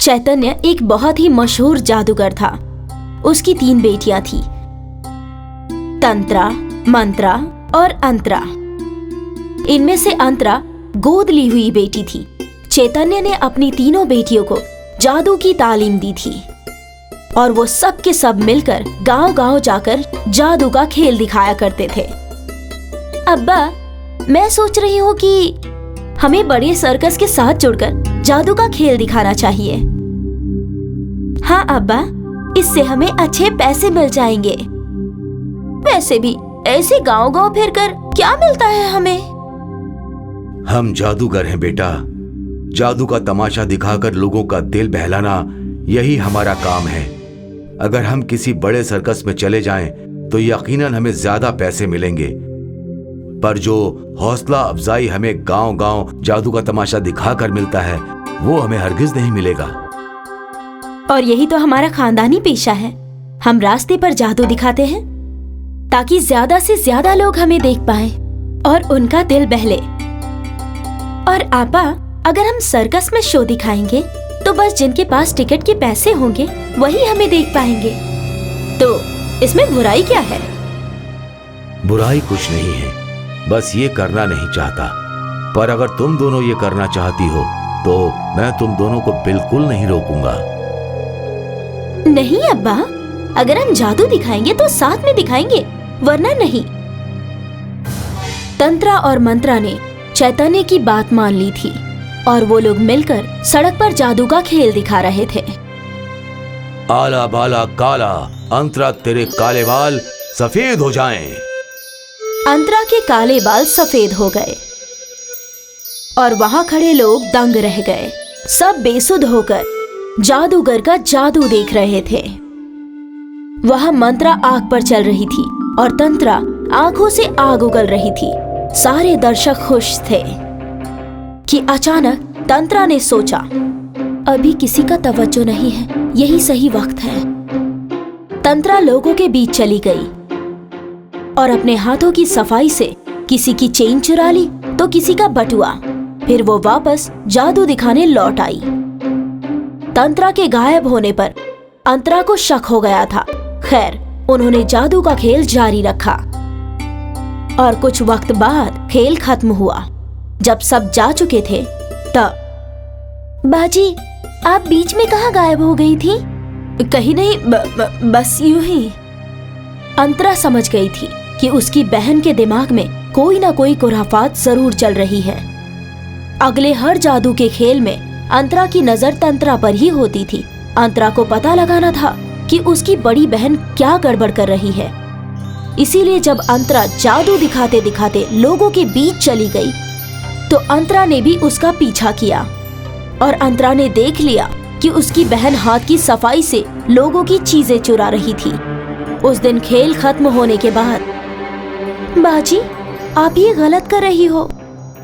चैतन्य एक बहुत ही मशहूर जादूगर था। उसकी 3 बेटियां थी, तंत्रा, मंत्रा और अंतरा। इनमें से अंतरा गोद ली हुई बेटी थी। चैतन्य ने अपनी तीनों बेटियों को जादू की तालीम दी थी और वो सब के सब मिलकर गांव-गांव जाकर जादू का खेल दिखाया करते थे। अब्बा, मैं सोच रही हूँ कि हमें बड़े सर्कस के साथ जुड़कर जादू का खेल दिखाना चाहिए। हाँ अब्बा, इससे हमें अच्छे पैसे मिल जाएंगे। वैसे भी ऐसे गांव-गांव फिरकर क्या मिलता है हमें? हम जादूगर हैं बेटा। जादू का तमाशा दिखाकर लोगों का दिल बहलाना, यही हमारा काम है। अगर हम किसी बड़े सर्कस में चले जाएं, तो यकीनन हमें ज्यादा पैसे मिलेंगे, पर जो हौसला अफजाई हमें गांव-गांव जादू का तमाशा दिखाकर मिलता है, वो हमें हरगिज नहीं मिलेगा। और यही तो हमारा खानदानी पेशा है। हम रास्ते पर जादू दिखाते हैं ताकि ज्यादा से ज्यादा लोग हमें देख पाएं और उनका दिल बहले। और आपा, अगर हम सर्कस में शो दिखाएंगे तो बस जिनके पास टिकट के पैसे होंगे वही हमें देख पाएंगे। तो इसमें बुराई क्या है? बुराई कुछ नहीं है, बस ये करना नहीं चाहता। पर अगर तुम दोनों ये करना चाहती हो तो मैं तुम दोनों को बिल्कुल नहीं रोकूंगा। नहीं अब्बा, अगर हम जादू दिखाएंगे तो साथ में दिखाएंगे, वरना नहीं। तंत्रा और मंत्रा ने चैतन्य की बात मान ली थी और वो लोग मिलकर सड़क पर जादू का खेल दिखा रहे थे। आला बाला काला, अंतरा तेरे काले बाल सफेद हो जाएं। अंतरा के काले बाल सफेद हो गए और वहां खड़े लोग दंग रह गए। सब बेसुध होकर जादूगर का जादू देख रहे थे। वहां मंत्रा आग पर चल रही थी और तंत्रा आंखों से आग उगल रही थी। सारे दर्शक खुश थे कि अचानक तंत्रा ने सोचा, अभी किसी का तवज्जो नहीं है, यही सही वक्त है। तंत्रा लोगों के बीच चली गई और अपने हाथों की सफाई से किसी की चेन चुरा ली तो किसी का बटुआ। फिर वो वापस जादू दिखाने लौट आई। तंत्रा के गायब होने पर अंतरा को शक हो गया था। खैर, उन्होंने जादू का खेल जारी रखा और कुछ वक्त बाद खेल खत्म हुआ। जब सब जा चुके थे तब, बाजी, आप बीच में कहाँ गायब हो गई थी? कहीं नहीं, बस यूं ही। अंतरा समझ गई थी कि उसकी बहन के दिमाग में कोई ना कोई खुराफात जरूर चल रही है। अगले हर जादू के खेल में अंतरा की नजर तंत्रा पर ही होती थी। अंतरा को पता लगाना था कि उसकी बड़ी बहन क्या गड़बड़ कर रही है। इसीलिए जब अंतरा जादू दिखाते दिखाते लोगों के बीच चली गई तो अंतरा ने भी उसका पीछा किया और अंतरा ने देख लिया कि उसकी बहन हाथ की सफाई से लोगों की चीजें चुरा रही थी। उस दिन खेल खत्म होने के बाद, बाजी, आप ये गलत कर रही हो।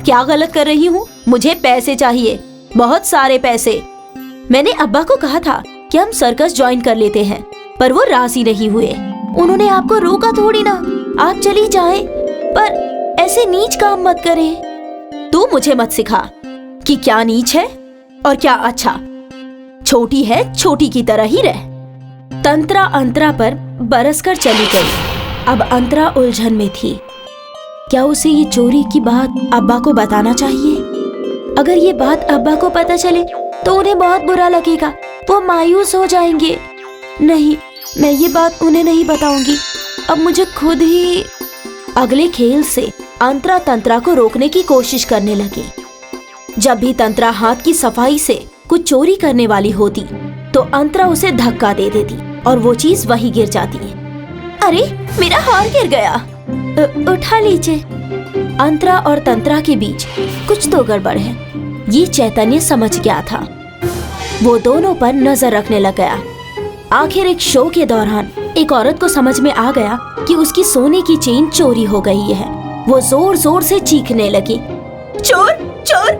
क्या गलत कर रही हूँ? मुझे पैसे चाहिए, बहुत सारे पैसे। मैंने अब्बा को कहा था कि हम सर्कस ज्वाइन कर लेते हैं, पर वो राजी नहीं हुए। उन्होंने आपको रोका थोड़ी ना, आप चली जाएं, पर ऐसे नीच काम मत करें। तू मुझे मत सिखा कि क्या नीच है और क्या अच्छा। छोटी है, छोटी की तरह ही रह। तंत्रा अंतरा पर बरसकर चली गई। अब अंतरा उलझन में थी। क्या उसे ये चोरी की बात अब्बा को बताना चाहिए? अगर ये बात अब्बा को पता चले तो उन्हें बहुत बुरा लगेगा, वो मायूस हो जाएंगे। नहीं, मैं ये बात उन्हें नहीं बताऊंगी। अब मुझे खुद ही। अगले खेल से अंतरा तंत्रा को रोकने की कोशिश करने लगी। जब भी तंत्रा हाथ की सफाई से कुछ चोरी करने वाली होती तो अंतरा उसे धक्का दे देती और वो चीज वहीं गिर जाती। अरे, मेरा हार गिर गया, उठा लीजिए। अंतरा और तंत्रा के बीच कुछ तो गड़बड़ है, ये चैतन्य समझ गया था। वो दोनों पर नजर रखने लग गया। आखिर एक शो के दौरान एक औरत को समझ में आ गया कि उसकी सोने की चेन चोरी हो गई है। वो जोर जोर से चीखने लगी, चोर, चोर,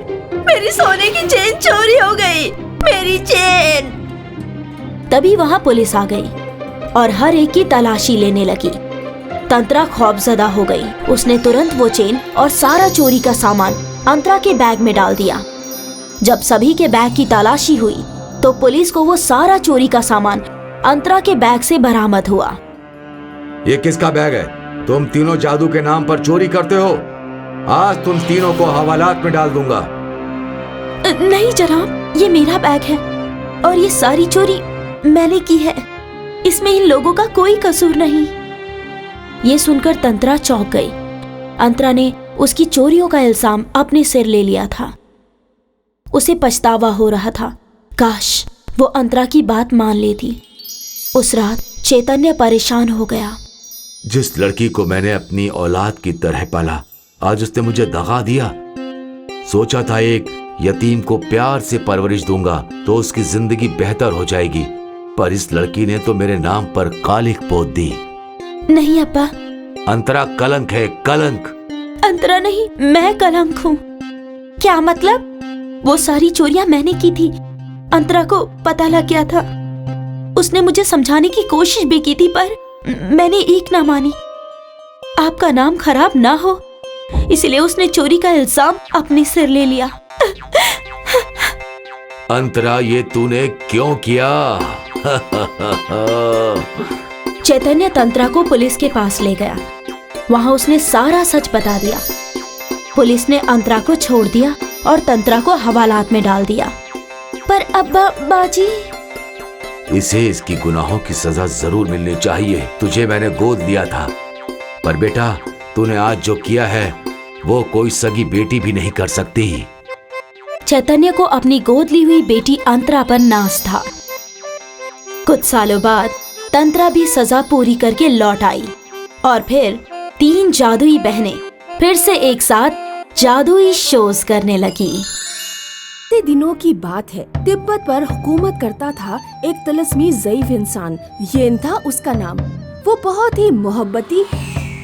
मेरी सोने की चेन चोरी हो गई, मेरी चेन। तभी वहाँ पुलिस आ गई और हर एक की तलाशी लेने लगी। तंत्रा खौफजदा हो गई। उसने तुरंत वो चेन और सारा चोरी का सामान अंतरा के बैग में डाल दिया। जब सभी के बैग की तलाशी हुई तो पुलिस को वो सारा चोरी का सामान अंतरा के बैग से बरामद हुआ। ये किसका बैग है? तुम तीनों जादू के नाम पर चोरी करते हो। आज तुम तीनों को हवालात में डाल दूंगा। नहीं जनाब, ये मेरा बैग है और ये सारी चोरी मैंने की है। इसमें इन लोगों का कोई कसूर नहीं। ये सुनकर तंत्रा चौंक गई। अंतरा ने उसकी चोरियों का इल्जाम अपने सिर ले लिया था। उसे पछतावा हो रहा था। काश वो अंतरा की बात मान लेती। उस रात चैतन्य परेशान हो गया। जिस लड़की को मैंने अपनी औलाद की तरह पाला, आज उसने मुझे दगा दिया। सोचा था एक यतीम को प्यार से परवरिश दूंगा तो उसकी जिंदगी बेहतर हो जाएगी, पर इस लड़की ने तो मेरे नाम पर कालिख पोत दी। नहीं अब्बा, अंतरा कलंक है, कलंक। अंतरा नहीं, मैं कलंक हूँ। क्या मतलब? वो सारी चोरियां मैंने की थी। अंतरा को पता लग गया था। उसने मुझे समझाने की कोशिश भी की थी, पर मैंने एक ना मानी। आपका नाम खराब ना हो, इसलिए उसने चोरी का इल्जाम अपने सिर ले लिया। अंतरा, ये तूने क्यों किया? चैतन्य तंत्रा को पुलिस के पास ले गया। वहां उसने सारा सच बता दिया। पुलिस ने अंतरा को छोड़ दिया और तंत्रा को हवालात में डाल दिया। पर अब्बा बाजी, इसे इसकी गुनाहों की सजा जरूर मिलनी चाहिए। तुझे मैंने गोद लिया था, पर बेटा तूने आज जो किया है वो कोई सगी बेटी भी नहीं कर सकती। चैतन्य को अपनी गोद ली हुई बेटी अंतरा पर नाज था। कुछ सालों बाद तंत्रा भी सजा पूरी करके लौट आई और फिर 3 जादुई बहनें फिर से एक साथ जादुई शोज करने लगी। दिनों की बात है। तिब्बत पर हुकूमत करता था एक तिलिस्मी ज़ईफ इंसान। येन था उसका नाम। वो बहुत ही मोहब्बती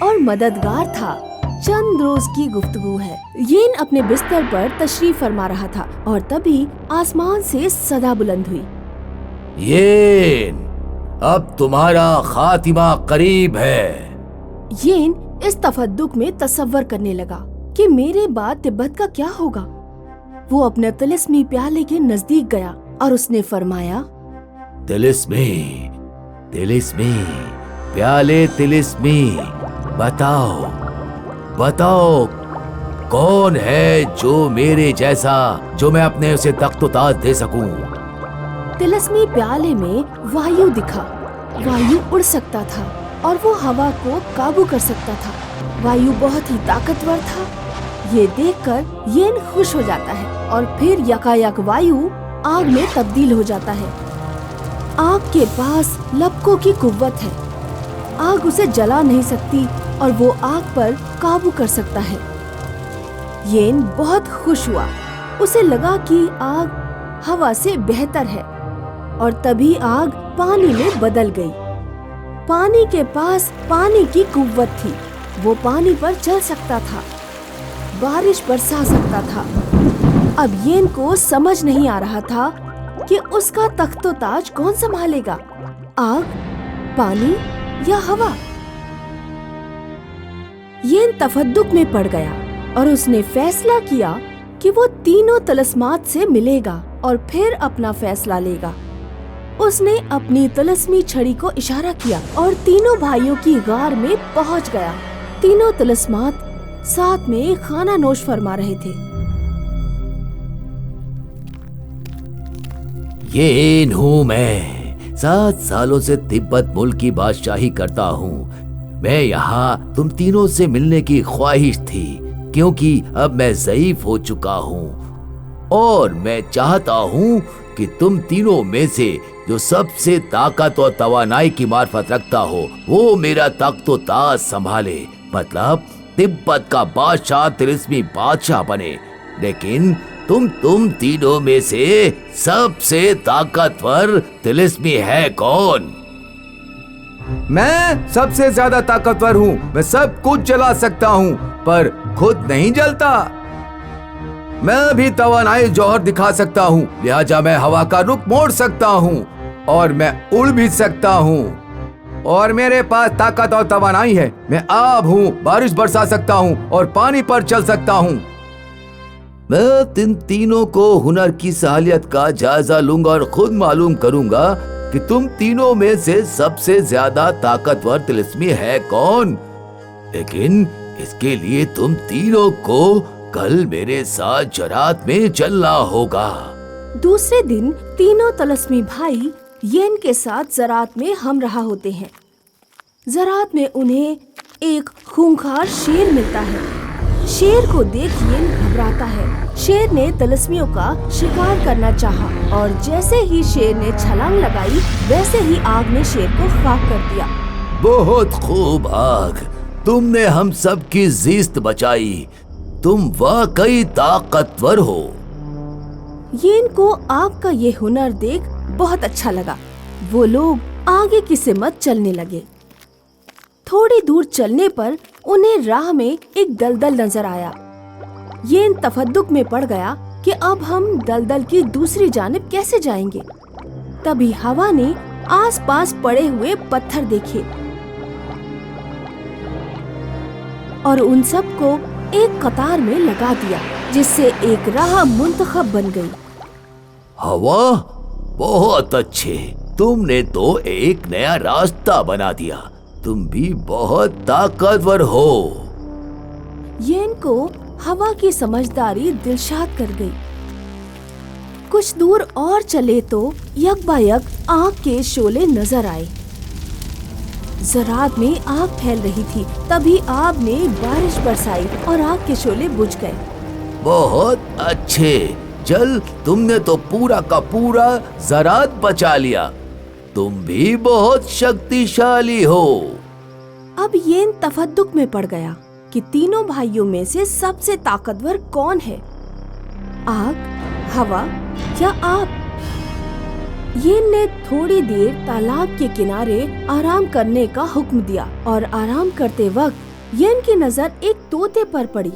और मददगार था। चंद रोज की गुफ्तगू है। येन अपने बिस्तर पर तशरीफ फरमा रहा था और तभी आसमान से सदा बुलंद हुई। येन, अब तुम्हारा खातिमा करीब है। येन इस तफद्दुक में तसव्वुर करने लगा कि मेरे बाद तिब्बत का क्या होगा। वो अपने तिलिस्मी प्याले के नजदीक गया और उसने फरमाया, तिलिस्मी, तिलिस्मी, प्याले तिलिस्मी, बताओ बताओ कौन है जो मेरे जैसा, जो मैं अपने उसे तख्त ताज दे सकूं। तिलिस्मी प्याले में वायु दिखा। वायु उड़ सकता था और वो हवा को काबू कर सकता था। वायु बहुत ही ताकतवर था। ये देखकर येन खुश हो जाता है और फिर यकायक वायु आग में तब्दील हो जाता है। आग के पास लपकों की कुव्वत है। आग उसे जला नहीं सकती और वो आग पर काबू कर सकता है। येन बहुत खुश हुआ। उसे लगा कि आग हवा से बेहतर है और तभी आग पानी में बदल गई। पानी के पास पानी की कुव्वत थी। वो पानी पर चल सकता था, बारिश बरसा सकता था। अब येन को समझ नहीं आ रहा था कि उसका तख्तो ताज कौन संभालेगा, आग, पानी या हवा। येन तफद्दुक में पड़ गया और उसने फैसला किया कि वो तीनों तलस्मात से मिलेगा और फिर अपना फैसला लेगा। उसने अपनी तिलिस्मी छड़ी को इशारा किया और तीनों भाइयों की गार में पहुंच गया। तीनों तिलिस्मात साथ में खाना नोश फरमा रहे थे। येन हूँ मैं। 7 सालों से तिब्बत मुल्क की बादशाही करता हूँ। मैं यहाँ तुम तीनों से मिलने की ख्वाहिश थी, क्योंकि अब मैं ज़ईफ हो चुका हूँ और मैं चाहता हूँ कि तुम तीनों में से जो सबसे ताकत और तवानाई की मार्फत रखता हो वो मेरा तख्तो ताज संभाले, मतलब तिब्बत का बादशाह तिलिस्मी बादशाह बने। लेकिन तुम तीनों में से सबसे ताकतवर तिलिस्मी है कौन? मैं सबसे ज्यादा ताकतवर हूँ। मैं सब कुछ जला सकता हूँ पर खुद नहीं जलता। मैं भी तवानाई जौहर दिखा सकता हूँ, लिहाजा मैं हवा का रुख मोड़ सकता हूँ और मैं उड़ भी सकता हूँ और मेरे पास ताकत और तवानाई है। मैं आब हूँ, बारिश बरसा सकता हूँ और पानी पर चल सकता हूँ। मैं तीन तीनों को हुनर की सलाहियत का जायजा लूंगा और खुद मालूम करूंगा कि तुम तीनों में से सबसे ज्यादा ताकतवर तिलिस्मी है कौन। लेकिन इसके लिए तुम तीनों को कल मेरे साथ जरात में चलना होगा। दूसरे दिन तीनों तिलिस्मी भाई येन के साथ जरात में हम रहा होते हैं। जरात में उन्हें एक खूंखार शेर मिलता है। शेर को देख येन घबराता है। शेर ने तिलिस्मियों का शिकार करना चाहा और जैसे ही शेर ने छलांग लगाई वैसे ही आग ने शेर को खाक कर दिया। बहुत खूब आग, तुमने हम सब की जिस्त बचाई। तुम वाकई ताकतवर हो। येन को आग का ये हुनर देख बहुत अच्छा लगा। वो लोग आगे की सिमत चलने लगे। थोड़ी दूर चलने पर उन्हें राह में एक दलदल नजर आया। येन तफद्दुक में पड़ गया कि अब हम दलदल की दूसरी जानिब कैसे जाएंगे। तभी हवा ने आसपास पड़े हुए पत्थर देखे और उन सब को एक कतार में लगा दिया, जिससे एक राह मुंतखब बन गई। हवा, बहुत अच्छे, तुमने तो एक नया रास्ता बना दिया। तुम भी बहुत ताकतवर हो। येन को हवा की समझदारी दिलशाद कर गई। कुछ दूर और चले तो यकबायक आग के शोले नजर आए। जरात में आग फैल रही थी। तभी आग ने बारिश बरसाई और आग के शोले बुझ गए। बहुत अच्छे, जल तुमने तो पूरा का पूरा जरात बचा लिया। तुम भी बहुत शक्तिशाली हो। अब येन तफद्दुक में पड़ गया कि तीनों भाइयों में से सबसे ताकतवर कौन है, आग, हवा या आप। येन ने थोड़ी देर तालाब के किनारे आराम करने का हुक्म दिया और आराम करते वक्त येन की नजर एक तोते पर पड़ी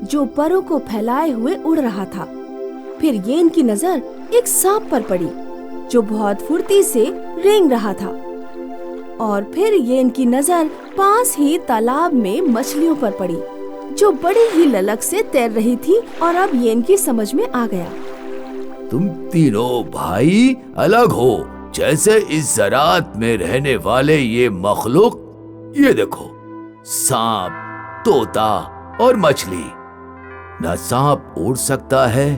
जो परों को फैलाए हुए उड़ रहा था। फिर येन की नजर एक सांप पर पड़ी जो बहुत फुर्ती से रेंग रहा था और फिर येन की नजर पास ही तालाब में मछलियों पर पड़ी जो बड़ी ही ललक से तैर रही थी। और अब येन की समझ में आ गया, तुम तीनों भाई अलग हो। जैसे इस जरात में रहने वाले ये मखलूक, ये देखो, सांप, तोता और मछली। न सांप उड़ सकता है,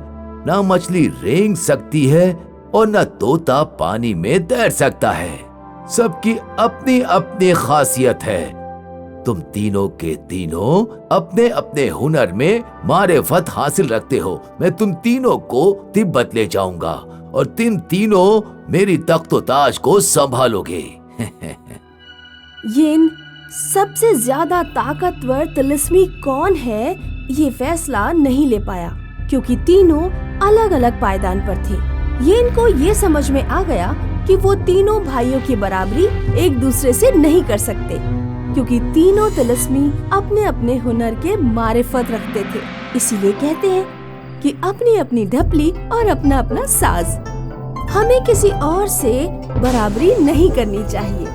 न मछली रेंग सकती है और न तोता पानी में तैर सकता है। सबकी अपनी अपनी खासियत है। तुम तीनों के तीनों अपने अपने हुनर में मारिफत हासिल रखते हो। मैं तुम तीनों को तिब्बत ले जाऊंगा और तुम तीनों मेरी तख्तो ताज को संभालोगे। येन सबसे ज्यादा ताकतवर तिलिस्मी कौन है ये फैसला नहीं ले पाया क्योंकि तीनों अलग अलग पायदान पर थे। येन को ये समझ में आ गया कि वो तीनों भाइयों की बराबरी एक दूसरे से नहीं कर सकते क्योंकि तीनों तिलिस्मी अपने अपने हुनर के मारिफत रखते थे। इसीलिए कहते हैं कि अपनी अपनी ढपली और अपना अपना साज। हमें किसी और से बराबरी नहीं करनी चाहिए।